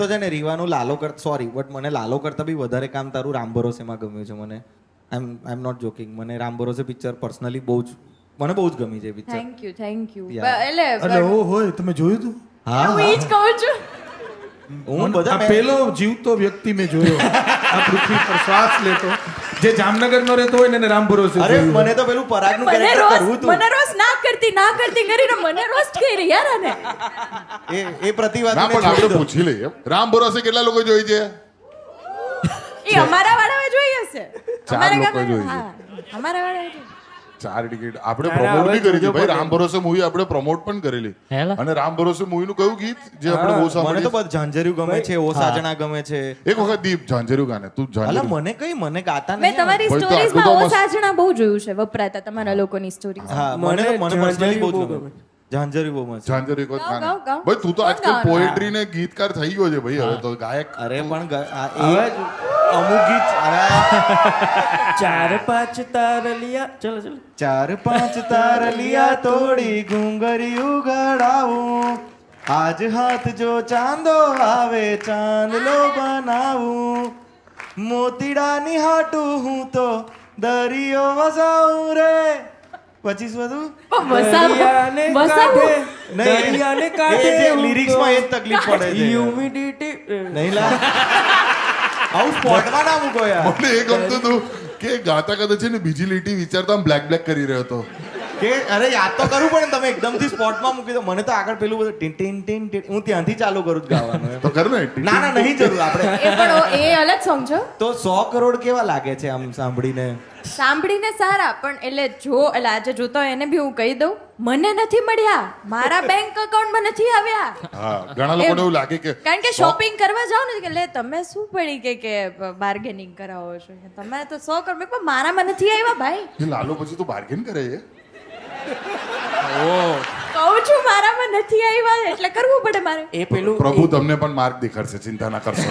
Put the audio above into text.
તો છે ને રીવાનું લાલો સોરી બટ મને લાલો કરતા બી વધારે કામ તારું રામ ભરોસેમાં ગમ્યું છે મને. આઈ એમ નોટ જોકિંગ. મને રામ ભરોસે પિક્ચર પર્સનલી બહુ જ મને બહુ જ ગમી છે પિક્ચર. Thank you Yeah. એટલે ઓ હોય તમે જોયું તું? હા હું ઈ જ કહું છું. હું બધા આ પેલો જીવતો વ્યક્તિ મેં જોયો આ પૃથ્વી પર શ્વાસ લેતો જે જામનગરનો રહેતો હોય ને એને રામ ભરોસે અરે જોયું. મને તો પેલું પરાગનું મને કેરેક્ટર કરવું રોસ્ટ હતું. મને રોસ્ટ ના કરતી કરીને મને રોસ્ટ કરી યાર આને. એ પ્રતિવાદ ના પણ આપણે પૂછી લઈએ રામ ભરોસે કેટલા લોકો જોઈ છે? એ અમારા વાળાએ જોઈ હશે. ચાર અમારા લોકોએ ગામમાં- જોઈ છે. હા, અમારા વાળાએ જોઈ. 4 ટિકિટ આપણે પ્રમોટ બી કરી છે ભાઈ. રામ ભરોસે મૂવી આપણે પ્રમોટ પણ કરેલી. અને રામ ભરોસે મૂવી નું કયું ગીત જે આપણે બહુ મને તો સાંભળ્યું? બસ ઝાંઝરિયું ગમે છે ઓ સાજણા ગમે છે. એક વખત દીપ ઝાંઝરિયું ગાને તું અલા ઝાંઝરિયું મને કઈ મને ગાતા મેં નહીં તમારી ભાઈ તો આટલું સ્ટોરીઝમાં તો ઓ મસ્ત. સાજણા બહુ જોયું છે વપરાતા તમારા લોકોની સ્ટોરી. હા મને પર્સનલી બહુ જ ગમે. ગમે ઝાંઝરિયું બહુ મસ્ત. ઝાંઝરિયું એક ગાઓ, ગાને. ગાઓ. ભાઈ તું તો કોણ આજકાલ ગાવાનું? પોએટ્રી ને ગીતકાર થઈ ગયો છે ભાઈ હવે તો ગાયક. અરે પણ અમુક ગીત અરે 4-5 તારલિયા ચલો ચલો 4-5 તારલિયા તોડી ઘૂંઘરિયું ઘડાવું આજ હાથ જો ચાંદો આવે ચાંદલો બનાવું મોતીડાની હાટું હું તો દરિયો વસાવું રે પછી બધું દરિયાને કાંઠે દરિયાને કાંઠે લિરિક્સમાં એ જ તકલીફ પડે છે હ્યુમિડિટી નહીં લા આવું સ્પોટમાં ના મૂકો યાર મને એ ગમતું હતું કે ગાતા ગાતા છે ને બીજી લીટી વિચારતા આમ બ્લેક કરી રહ્યો હતો. કે અરે યાદ તો કરવું પડે ને તમે એકદમથી સ્પોટમાં મૂકી દો મને તો આગળ પેલું બધું ટીન ટીન ટીન ટીન હું ત્યાંથી ચાલુ કરું જ ગાવાનું એમ. તો કર ને ના ના નહીં જરૂર આપણે એ પણ એ અલગ સોંગ છે. તો 100 કરોડ કેવા લાગે છે આમ સાંભળીને સાંભળીને સારા પણ એટલે આજે જોતો હોય એને બી હું કહી દઉં મને નથી મળ્યા મારા બેંક એકાઉન્ટમાં નથી આવ્યા. હા ઘણા લોકોને એવું લાગે કે કારણ કે શોપિંગ કરવા જાવ ને કે લે તમે શું પડી કે બાર્ગેનિંગ કરાવો છો તમે તો 100 કરોડ પણ મારામાં નથી આવ્યા ભાઈ. એ લાલો પછી તો બાર્ગેન કરે છે. કહું છું મારામાં નથી આવ્યા એટલે કરવું પડે મારે. એ પેલું પ્રભુ તમને પણ માર્ગ દેખાડશે ચિંતા ના કરશો.